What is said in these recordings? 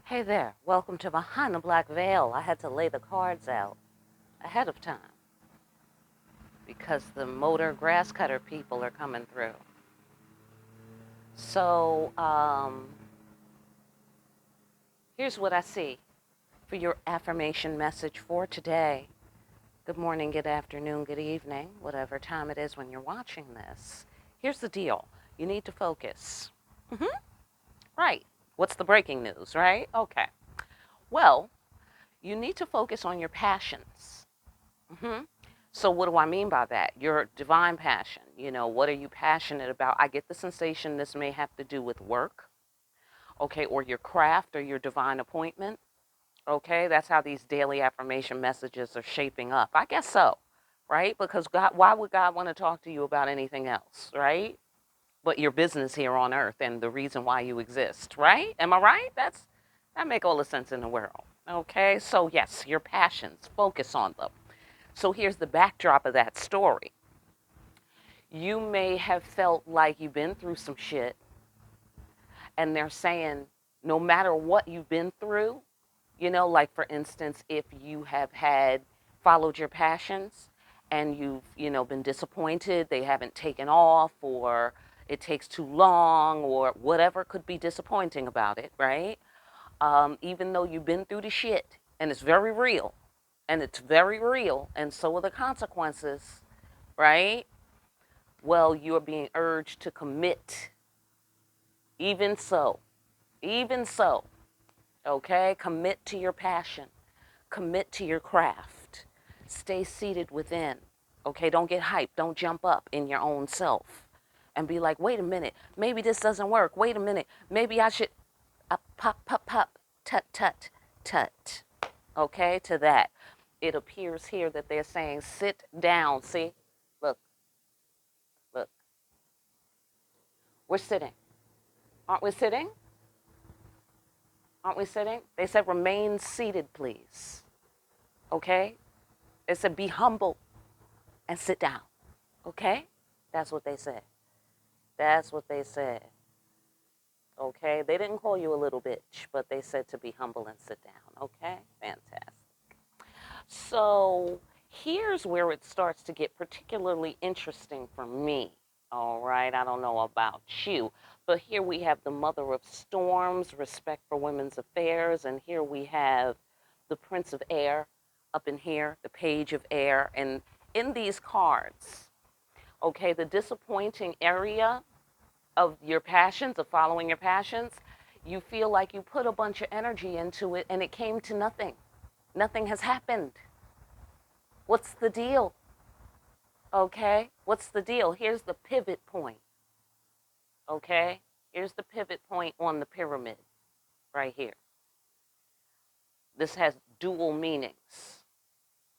Hey there, welcome to Behind the Black Veil. I had to lay the cards out ahead of time because the motor grass cutter people are coming through. So, here's what I see for your affirmation message for today. Good morning, good afternoon, good evening, whatever time it is when you're watching this. Here's the deal you need to focus. Mm-hmm. Right. What's the breaking news, right? Okay. Well, you need to focus on your passions. Mm-hmm. So, what do I mean by that? Your divine passion. What are you passionate about? I get the sensation this may have to do with work, okay, or your craft or your divine appointment, okay? That's how these daily affirmation messages are shaping up. I guess so, right? Because God, why would God want to talk to you about anything else, right? But your business here on earth and the reason why you exist, right? Am I right? That make all the sense in the world. Okay? So, yes, your passions, focus on them. So here's the backdrop of that story. You may have felt like you've been through some shit, and they're saying no matter what you've been through, like for instance, if you have had followed your passions and you've, been disappointed, they haven't taken off, or it takes too long, or whatever could be disappointing about it, right? Even though you've been through the shit and it's very real, and so are the consequences, right? Well, you are being urged to commit. Even so, even so, okay? Commit to your passion, commit to your craft, stay seated within, okay? Don't get hyped, don't jump up in your own self and be like, wait a minute, maybe this doesn't work. Wait a minute, maybe I should pop, pop, pop, tut, tut, tut, okay? To that. It appears here that they're saying, sit down. See, look, look, we're sitting. Aren't we sitting? Aren't we sitting? They said, remain seated, please. Okay? They said, be humble and sit down. Okay? That's what they said. That's what they said. Okay? They didn't call you a little bitch, but they said to be humble and sit down. Okay? Fantastic. So here's where it starts to get particularly interesting for me. All right? I don't know about you, but here we have the mother of storms, respect for women's affairs, and here we have the Prince of Air up in here, the Page of Air. And in these cards, okay, the disappointing area of your passions, of following your passions, you feel like you put a bunch of energy into it and it came to nothing. Nothing has happened. What's the deal? Okay, what's the deal? Here's the pivot point. Okay, here's the pivot point on the pyramid right here. This has dual meanings.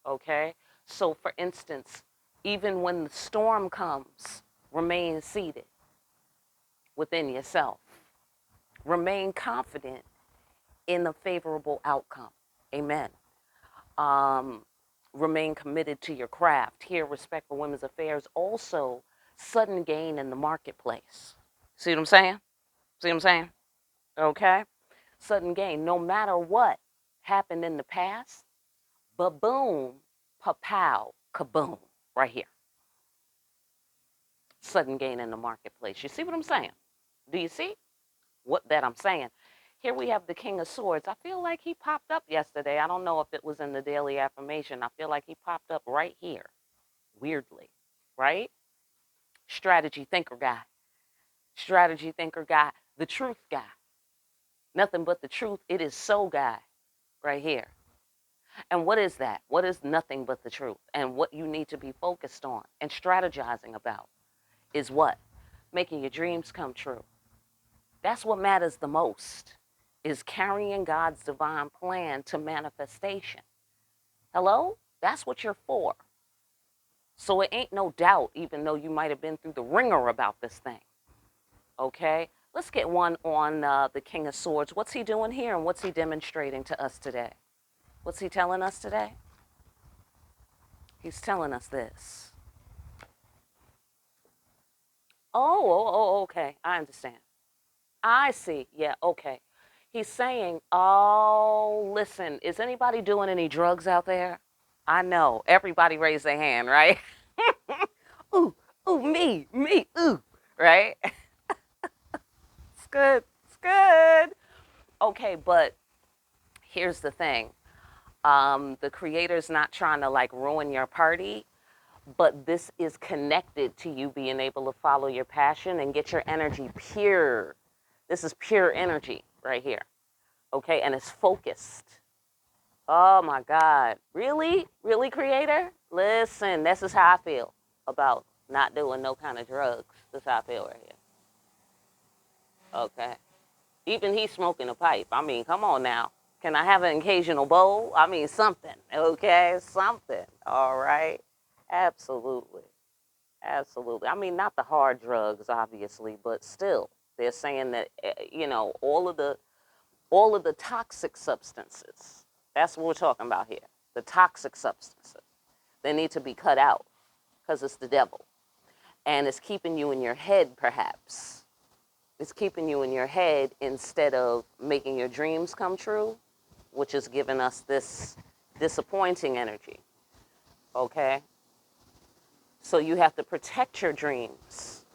Okay, so for instance, even when the storm comes, remain seated within yourself, remain confident in the favorable outcome. Amen. Um, Remain committed to your craft. Here, respect for women's affairs. Also, sudden gain in the marketplace. See what I'm saying? See what I'm saying? Okay? Sudden gain. No matter what happened in the past, ba-boom, pa-pow, kaboom, right here. Sudden gain in the marketplace. You see what I'm saying? Do you see what that I'm saying? Here we have the King of Swords. I feel like he popped up yesterday. I don't know if it was in the daily affirmation. I feel like he popped up right here, weirdly, right? Strategy thinker guy. Strategy thinker guy. The truth guy. Nothing but the truth. It is so guy right here. And what is that? What is nothing but the truth? And what you need to be focused on and strategizing about is what? Making your dreams come true. That's what matters the most, is carrying God's divine plan to manifestation. Hello? That's what you're for. So it ain't no doubt, even though you might have been through the ringer about this thing. Okay? Let's get one on the King of Swords. What's he doing here and what's he demonstrating to us today? What's he telling us today? He's telling us this. Oh, okay. I understand. I see. Yeah, okay. He's saying, oh, listen, is anybody doing any drugs out there? I know. Everybody raise their hand, right? Ooh, ooh, me, ooh, right? It's good. It's good. Okay, but here's the thing. The creator's not trying to like ruin your party, but this is connected to you being able to follow your passion and get your energy pure. This is pure energy right here. Okay, and it's focused. Oh my God. Really? Really, creator? Listen, this is how I feel about not doing no kind of drugs. This is how I feel right here. Okay. Even he's smoking a pipe. I mean, come on now. Can I have an occasional bowl? I mean, something. Okay, something. All right. Absolutely. Absolutely. I mean, not the hard drugs, obviously, but still, they're saying that all of the toxic substances. That's what we're talking about here. The toxic substances. They need to be cut out because it's the devil, and it's keeping you in your head, perhaps. It's keeping you in your head instead of making your dreams come true, which is giving us this disappointing energy. Okay? So you have to protect your dreams.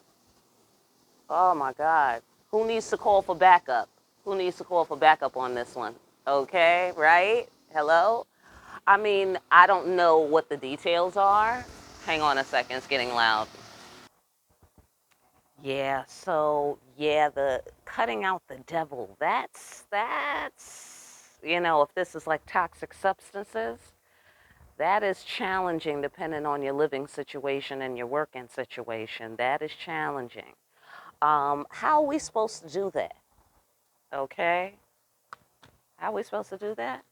Oh my God. Who needs to call for backup? Who needs to call for backup on this one? Okay, right? Hello? I mean, I don't know what the details are. Hang on a second, it's getting loud. Yeah, so yeah, the cutting out the devil, that's if this is like toxic substances, that is challenging depending on your living situation and your working situation. That is challenging. How are we supposed to do that? Okay? How are we supposed to do that?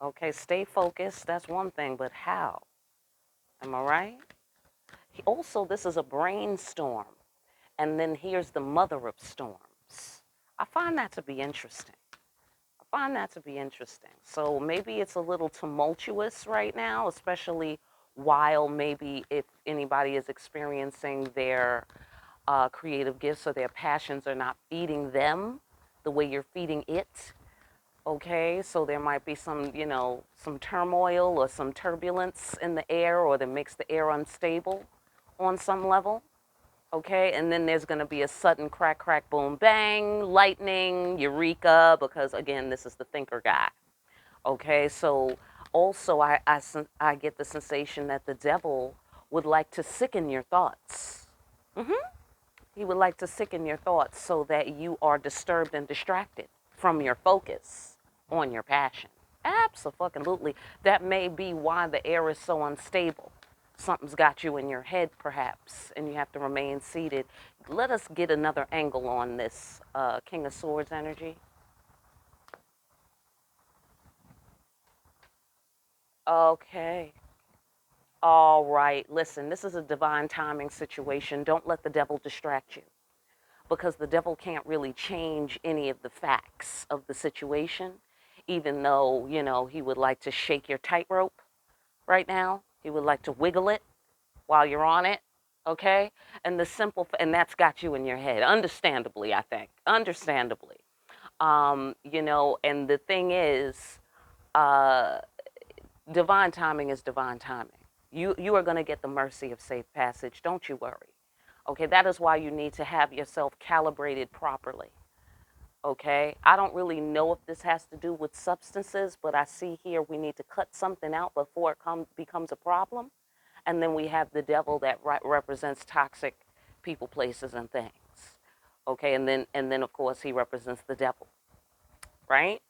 Okay, stay focused, that's one thing, but how? Am I right? Also, this is a brainstorm. And then here's the mother of storms. I find that to be interesting. I find that to be interesting. So maybe it's a little tumultuous right now, especially while maybe if anybody is experiencing their creative gifts or their passions are not feeding them the way you're feeding it. Okay, so there might be some turmoil or some turbulence in the air, or that makes the air unstable on some level. Okay, and then there's going to be a sudden crack, crack, boom, bang, lightning, eureka, because again, this is the thinker guy. Okay, so also I get the sensation that the devil would like to sicken your thoughts. hmm He would like to sicken your thoughts so that you are disturbed and distracted from your focus on your passion. Absolutely. That may be why the air is so unstable. Something's got you in your head, perhaps, and you have to remain seated. Let us get another angle on this King of Swords energy. Okay. All right. Listen, this is a divine timing situation. Don't let the devil distract you, because the devil can't really change any of the facts of the situation, even though, he would like to shake your tightrope right now. He would like to wiggle it while you're on it, okay? And and that's got you in your head, understandably, I think, understandably. And the thing is, uh, divine timing is divine timing. You are going to get the mercy of safe passage. Don't you worry. Okay, that is why you need to have yourself calibrated properly. Okay, I don't really know if this has to do with substances, but I see here we need to cut something out before becomes a problem. And then we have the devil that represents toxic people, places, and things. Okay, and then of course he represents the devil, right?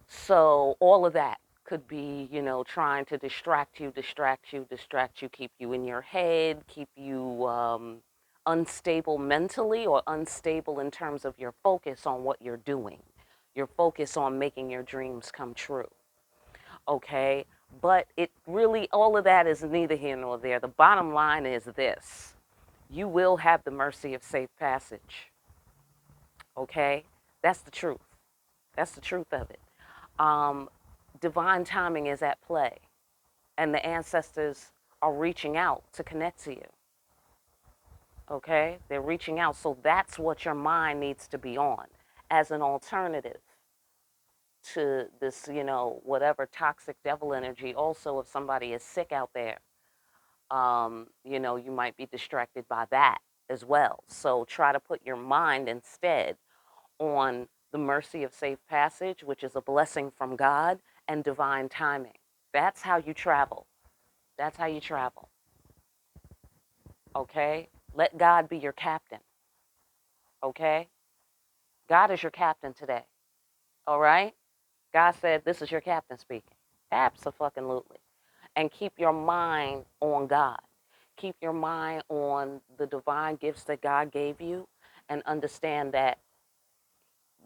So all of that could be, trying to distract you, keep you in your head, keep you unstable mentally, or unstable in terms of your focus on what you're doing, your focus on making your dreams come true. Okay, but it really, all of that is neither here nor there. The bottom line is this: you will have the mercy of safe passage. Okay, that's the truth. That's the truth of it. um, Divine timing is at play, and the ancestors are reaching out to connect to you. Okay? They're reaching out. So that's what your mind needs to be on as an alternative to this, whatever toxic devil energy. Also, if somebody is sick out there, you might be distracted by that as well. So try to put your mind instead on the mercy of safe passage, which is a blessing from God, and divine timing. That's how you travel. That's how you travel. Okay? Let God be your captain. Okay? God is your captain today. All right? God said, this is your captain speaking. Absolutely. And keep your mind on God. Keep your mind on the divine gifts that God gave you, and understand that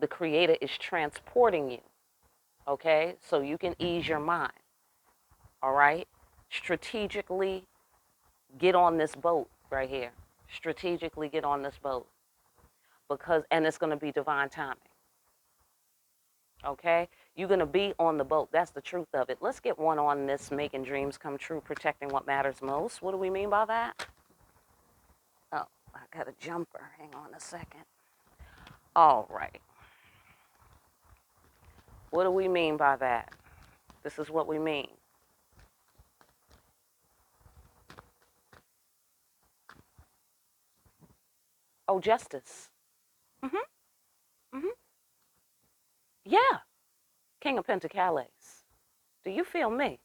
the Creator is transporting you. Okay? So you can ease your mind. All right? Strategically get on this boat right here. Strategically get on this boat, and it's going to be divine timing. Okay? You're going to be on the boat. That's the truth of it. Let's get one on this making dreams come true, protecting what matters most. What do we mean by that? Oh, I got a jumper. Hang on a second. All right. What do we mean by that? This is what we mean. Oh, justice. Mm-hmm. Mm-hmm. Yeah. King of Pentacles. Do you feel me?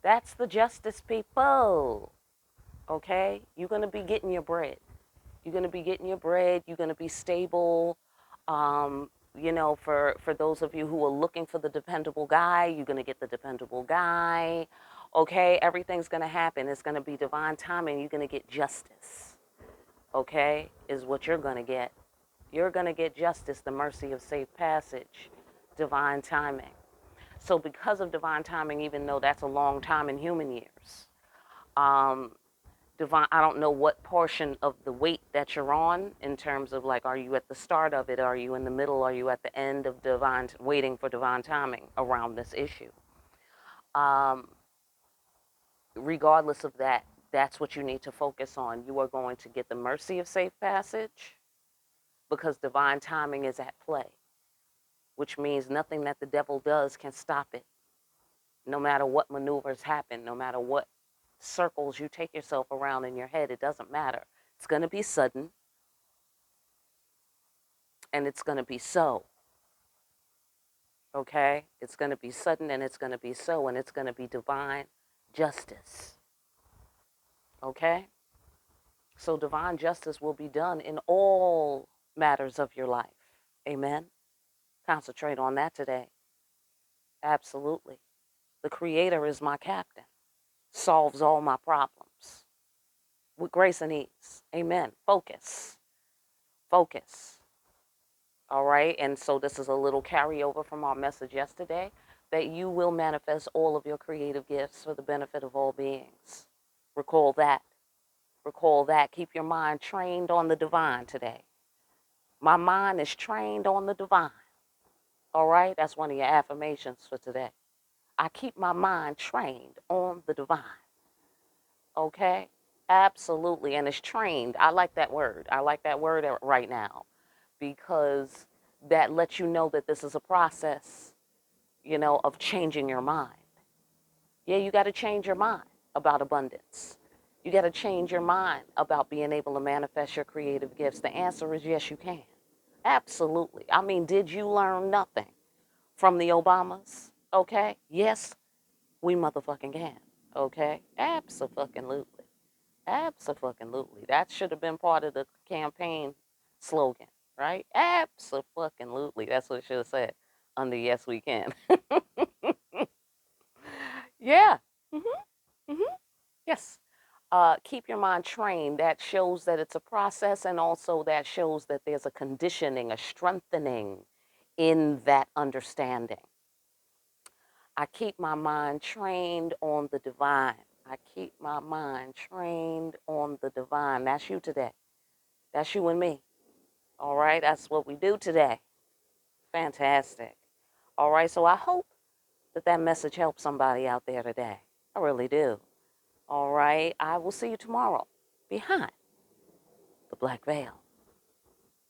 That's the justice, people. Okay? You're going to be getting your bread. You're going to be getting your bread. You're going to be stable. For those of you who are looking for the dependable guy, you're going to get the dependable guy. Okay? Everything's going to happen. It's going to be divine timing. You're going to get justice. Okay? Is what you're going to get. You're going to get justice, the mercy of safe passage, divine timing. So because of divine timing, even though that's a long time in human years, divine, I don't know what portion of the weight that you're on in terms of, like, are you at the start of it? Are you in the middle? Are you at the end of waiting for divine timing around this issue? Um, Regardless of that, that's what you need to focus on. You are going to get the mercy of safe passage because divine timing is at play, which means nothing that the devil does can stop it. No matter what maneuvers happen, no matter what circles you take yourself around in your head, it doesn't matter. It's going to be sudden, and it's going to be so. Okay? It's going to be sudden, and it's going to be so, and it's going to be divine justice. Okay? So divine justice will be done in all matters of your life. Amen? Concentrate on that today. Absolutely. The Creator is my captain, solves all my problems with grace and ease. Amen. Focus. Focus. All right. And so this is a little carryover from our message yesterday, that you will manifest all of your creative gifts for the benefit of all beings. Recall that. Recall that. Keep your mind trained on the divine today. My mind is trained on the divine. All right. That's one of your affirmations for today. I keep my mind trained on the divine. Okay. Absolutely. And it's trained. I like that word. I like that word right now, because that lets you know that this is a process, of changing your mind. Yeah, you got to change your mind about abundance. You got to change your mind about being able to manifest your creative gifts. The answer is yes, you can. Absolutely. I mean, did you learn nothing from the Obamas? Okay. Yes, we motherfucking can. Okay. Absolutely. Absolutely. That should have been part of the campaign slogan, right? Absolutely. That's what it should have said under Yes We Can. Yeah. Hmm. Yes. Keep your mind trained. That shows that it's a process, and also that shows that there's a conditioning, a strengthening in that understanding. I keep my mind trained on the divine. I keep my mind trained on the divine. That's you today. That's you and me. All right. That's what we do today. Fantastic. All right. So I hope that message helps somebody out there today. I really do. All right. I will see you tomorrow. Behind the black veil.